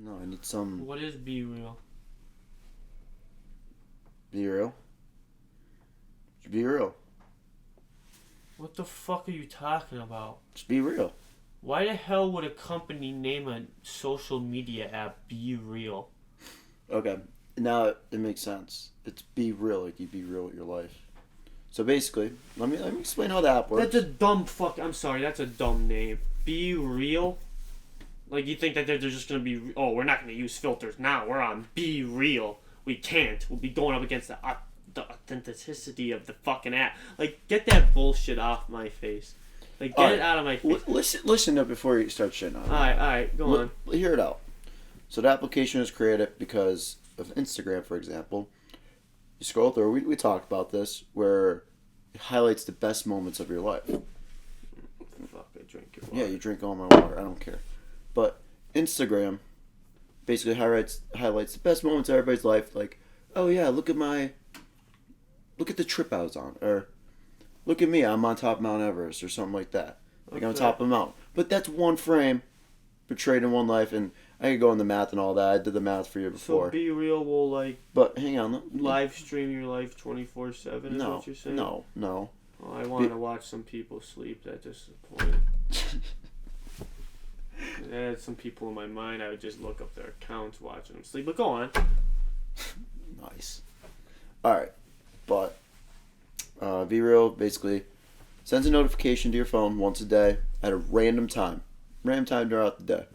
No, I need some. What is Bereal? Be real. Be real. What the fuck are you talking about? Just be real. Why the hell would a company name a social media app Bereal? Okay, now it makes sense. It's be real, like you be real with your life. So basically, let me explain how the app works. That's a dumb fuck. I'm sorry, that's a dumb name. Bereal? Like, you think that they're just gonna be. Oh, we're not gonna use filters now. We're on Bereal. We can't. We'll be going up against the authenticity of the fucking app. Like, get that bullshit off my face. Like, get it out of my face. Listen to it before you start shitting on it. Alright, go on. Hear it out. So the application was created because of Instagram, for example. You scroll through, we talked about this, where it highlights the best moments of your life. Fuck, I drink your water. Yeah, you drink all my water, I don't care. But Instagram basically highlights the best moments of everybody's life, like, oh yeah, look at the trip I was on, or look at me, I'm on top of Mount Everest, or something like that. Like, I'm on top of a mountain. But that's one frame portrayed in one life, and I could go in the math and all that. I did the math for you before. So Bereal will, like, but hang on. live stream your life 24/7 is what you're saying? No. Oh, I want to watch some people sleep. That's disappointing. I had some people in my mind. I would just look up their accounts, watching them sleep. But go on. Nice. Alright. But Bereal basically sends a notification to your phone once a day at a random time. Random time throughout the day.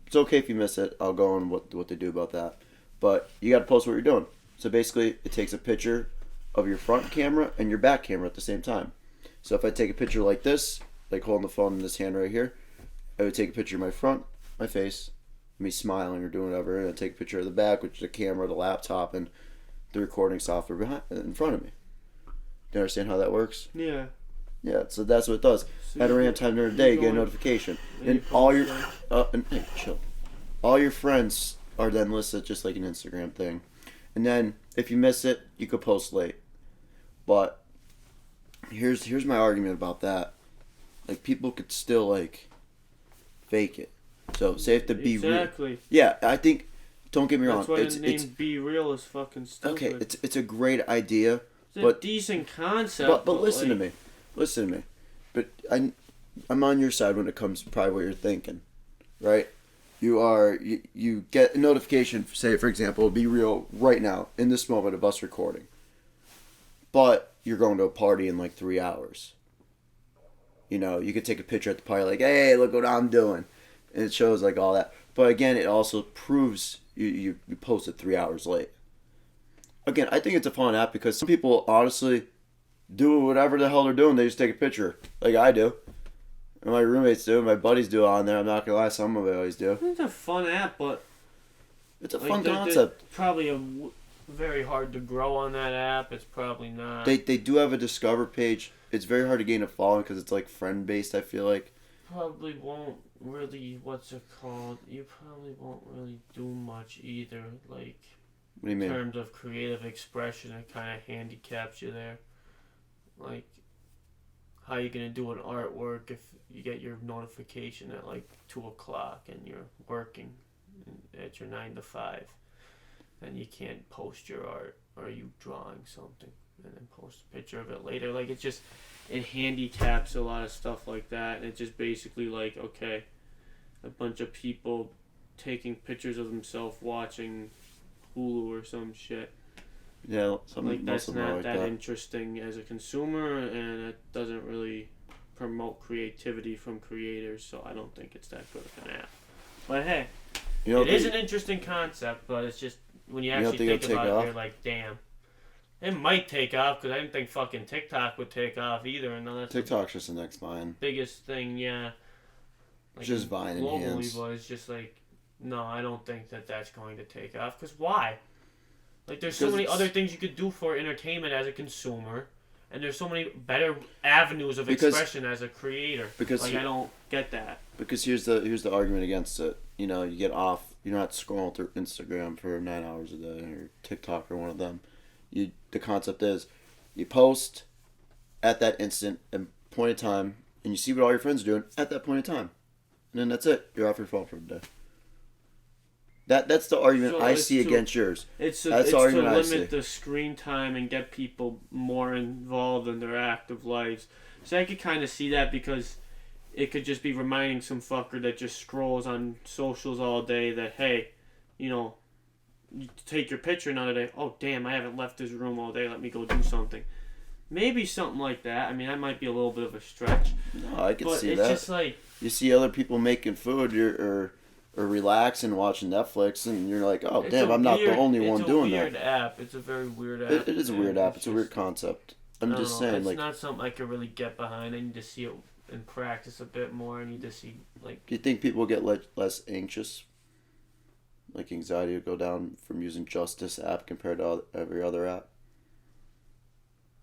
It's okay if you miss it. I'll go on what they do about that. But you got to post what you're doing. So basically, it takes a picture of your front camera and your back camera at the same time. So if I take a picture like this, like holding the phone in this hand right here, I would take a picture of my front, my face, me smiling or doing whatever, and I'd take a picture of the back, which is the camera, the laptop, and the recording software in front of me. Do you understand how that works? Yeah. Yeah, so that's what it does. So At a random time during the day, you get a notification. And all your... hey, chill. All your friends are then listed just like an Instagram thing. And then, if you miss it, you could post late. But, here's my argument about that. Like, people could still, like, fake it. So, say if the be real... Exactly. Yeah, I think... Don't get me wrong. That's why the name Bereal is fucking stupid. Okay, it's a great idea. It's a decent concept. But listen to me. Listen to me. But I'm on your side when it comes to probably what you're thinking, right? You get a notification, say for example, Be Real right now in this moment of us recording, but you're going to a party in like 3 hours. You know, you could take a picture at the party like, hey, look what I'm doing, and it shows like all that. But again, it also proves you posted 3 hours late. Again, I think it's a fun app because some people honestly do whatever the hell they're doing. They just take a picture, like I do. And my roommates do, my buddies do on there. I'm not gonna lie, some of it always do. It's a fun app, but it's a fun concept. Probably very hard to grow on that app. It's probably not. They do have a Discover page. It's very hard to gain a following because it's like friend based. I feel like. Probably won't really. What's it called? You probably won't really do much either. Like. What do you mean? In terms of creative expression, it kind of handicaps you there. Like, how you gonna do an artwork if you get your notification at like 2:00 and you're working at your 9 to 5, and you can't post your art, or are you drawing something and then post a picture of it later? Like, it handicaps a lot of stuff like that, and it just basically like, okay, a bunch of people taking pictures of themselves watching Hulu or some shit. Yeah, something like that's not like that interesting as a consumer, and it doesn't really promote creativity from creators, so I don't think it's that good of an app. But hey, it is an interesting concept, but it's just when you actually think about it, you're like, damn. It might take off, because I didn't think fucking TikTok would take off either. And that's TikTok's just the next Vine. Biggest thing, yeah. Like, just Vine enhanced. Globally, but it's just like, no, I don't think that's going to take off, because why? Like, there's so many other things you could do for entertainment as a consumer, and there's so many better avenues of expression as a creator. Because I don't get that. Because here's the argument against it. You know, you get off. You're not scrolling through Instagram for 9 hours a day, or TikTok, or one of them. The concept is, you post at that instant and point of time, and you see what all your friends are doing at that point in time, and then that's it. You're off your phone for the day. That's the argument So I it's see to- against yours. It's That's it's the to argument I see. limit the screen time and get people more involved in their active lives. So I could kind of see that because it could just be reminding some fucker that just scrolls on socials all day that, hey, you know, you take your picture another day. Oh damn, I haven't left this room all day. Let me go do something. Maybe something like that. I mean, that might be a little bit of a stretch, No, I can but see it's that. just like You see other people making food or relaxing, watching Netflix, and you're like, oh it's damn, a I'm not the weird- only one doing It's a weird that. app. It's a very weird app. It is a weird and app. It's a weird concept. I'm I don't just know, saying, it's like, not something I could really get behind. I need to see it in practice a bit more. I need to see like do you think people get less anxious? Like anxiety would go down from using just this app compared to every other app?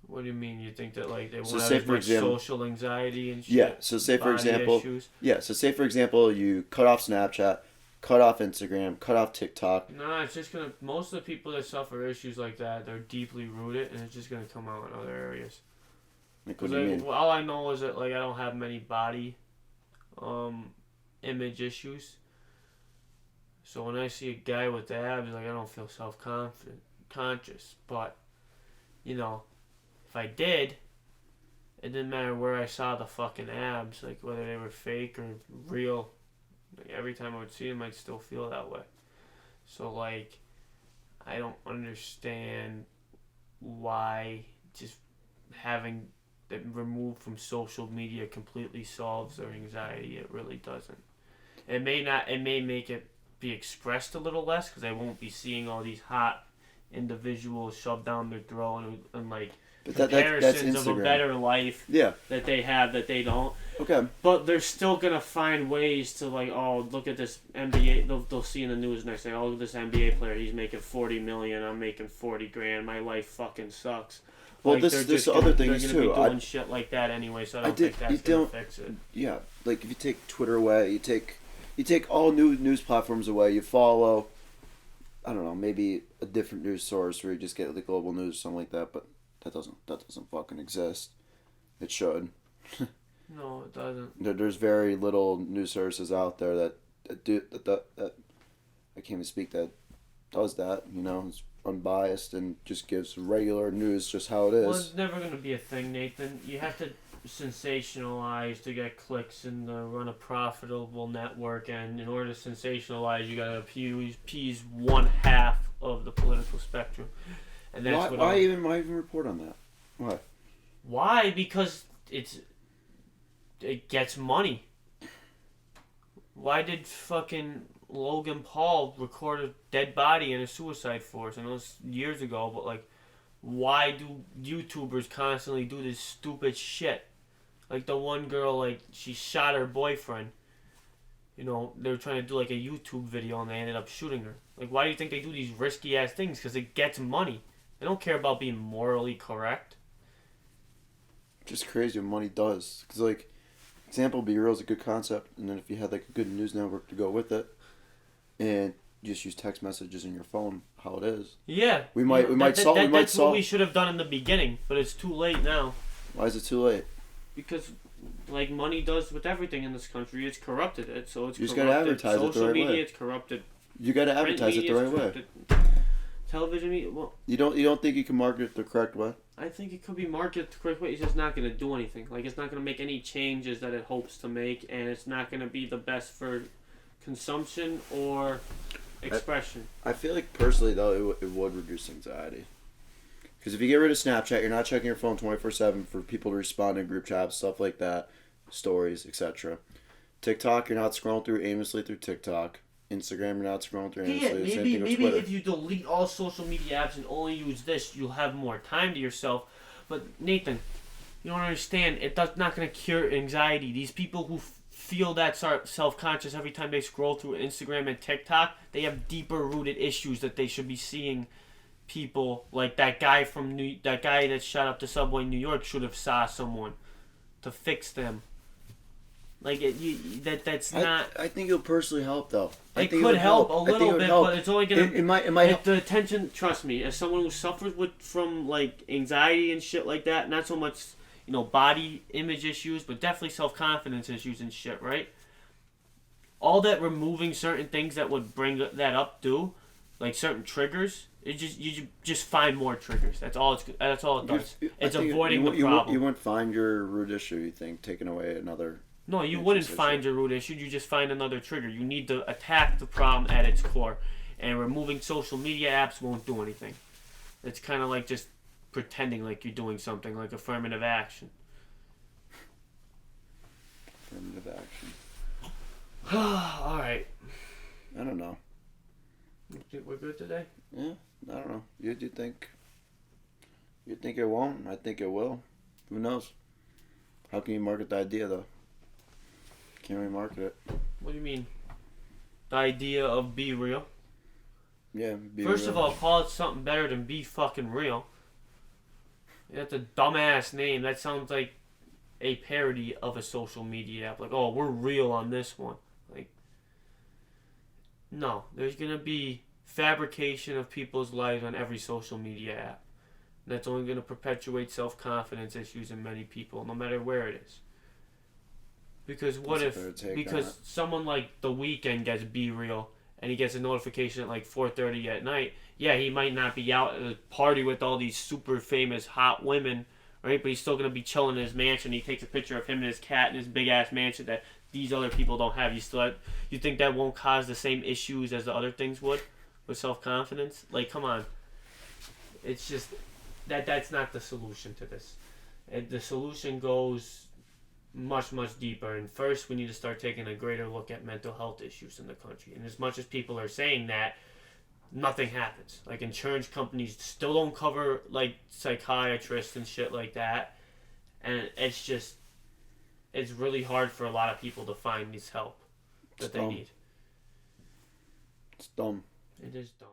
what do you mean? You think that like they won't So have say as for much example- social anxiety and shit? Yeah. So say for body example, issues? you cut off Snapchat, cut off Instagram, cut off TikTok. No, it's just gonna. Most of the people that suffer issues like that, they're deeply rooted, and it's just gonna come out in other areas. Like, what Because do you mean? all I know is that like I don't have many body, image issues. So when I see a guy with abs, like I don't feel conscious. But, you know, if I did, it didn't matter where I saw the fucking abs, like whether they were fake or real. Like every time I would see them, I'd still feel that way. So like, I don't understand why just having it removed from social media completely solves their anxiety. It really doesn't. It may not. It may make it be expressed a little less because I won't be seeing all these hot individuals shoved down their throat and like But that's comparisons of a Instagram. better life Yeah. that they have that they don't. Okay. But they're still gonna find ways to like, oh, look at this NBA. They'll see in the news next day, oh, look at this NBA player. He's making $40 million. I'm making $40,000. My life fucking sucks. Well, Like, this they're this just other gonna, thing they're is gonna too. be doing shit like that anyway. So I don't think you that's gonna don't- fix it. Yeah, like if you take Twitter away, you take all news platforms away. You follow, I don't know, maybe a different news source where you just get the global news or something like that. But that doesn't fucking exist. It should. No, it doesn't. There's very little news sources out there that do that I can't even speak that does that. You know, it's unbiased and just gives regular news just how it Well, is. it's never gonna be a thing, Nathan. You have to sensationalize to get clicks and run a profitable network, and in order to sensationalize, you gotta appease one half of the political spectrum, and that's Why even report on that? Why? Why? Because it gets money. Why did fucking Logan Paul record a dead body in a suicide force? I know it's years ago, but like, why do YouTubers constantly do this stupid shit? Like the one girl, like she shot her boyfriend. You know, they were trying to do like a YouTube video and they ended up shooting her. Like, why do you think they do these risky ass things? Because it gets money. They don't care about being morally correct. Just crazy what money does. Because, like, example, Bereal is a good concept, and then if you had, like, a good news network to go with it, and you just use text messages in your phone, how it is. Yeah. That's That's what we should have done in the beginning, but it's too late now. Why is it too late? Because, like money does with everything in this country, it's corrupted it. So it's You just corrupted. gotta advertise it the Social right media, way. it's corrupted. You gotta Print advertise it media, the it's right way. corrupted. Television media, well, You don't think you can market it the correct way? I think it could be marketed the correct way. It's just not going to do anything. Like, it's not going to make any changes that it hopes to make, and it's not going to be the best for consumption or expression. I feel like, personally, though, it would reduce anxiety. Because if you get rid of Snapchat, you're not checking your phone 24/7 for people to respond in group chats, stuff like that, stories, etc. TikTok, you're not scrolling through aimlessly through TikTok. Instagram, you're not scrolling through aimlessly. The same thing with maybe Twitter. if you delete all social media apps and only use this, you'll have more time to yourself. But Nathan, you don't understand. It's not going to cure anxiety. These people who feel that self-conscious every time they scroll through Instagram and TikTok, they have deeper-rooted issues that they should be seeing. People like that guy that shot up the subway in New York should have saw someone to fix them. Like that's not. I think it'll personally help though. It could help a little bit, but it's only gonna. It might help. The attention. Trust me, as someone who suffers from like anxiety and shit like that, not so much body image issues, but definitely self-confidence issues and shit. Right? all that removing certain things that would bring that up do, like certain triggers. It just you just find more triggers. That's all it does. It's avoiding the problem. You wouldn't find your root issue. You think taking away another. No, you wouldn't find your root issue. You just find another trigger. You need to attack the problem at its core, and removing social media apps won't do anything. It's kind of like just pretending like you're doing something, like affirmative action. Affirmative action. All right. I don't know. We're good today? Yeah, I don't know. You think? You think it won't? I think it will. Who knows? How can you market the idea though? Can't really market it. What do you mean? The idea of be real? Yeah. First of all, call it something better than be fucking real. That's a dumbass name. That sounds like a parody of a social media app. Like, oh, we're real on this one. Like, no, there's gonna be fabrication of people's lives on every social media app. That's only gonna perpetuate self-confidence issues in many people, no matter where it is. Because what because someone like The Weeknd gets Be Real and he gets a notification at like 4:30 at night. Yeah, he might not be out at a party with all these super famous hot women, right? But he's still gonna be chilling in his mansion. He takes a picture of him and his cat in his big ass mansion that these other people don't have. You think that won't cause the same issues as the other things would with self-confidence? Like, come on. It's just that's not the solution to this. The solution goes much, much deeper. And first, we need to start taking a greater look at mental health issues in the country. And as much as people are saying that, nothing happens. Like, insurance companies still don't cover, like, psychiatrists and shit like that. And it's really hard for a lot of people to find this help that they need. It's dumb. It is dumb.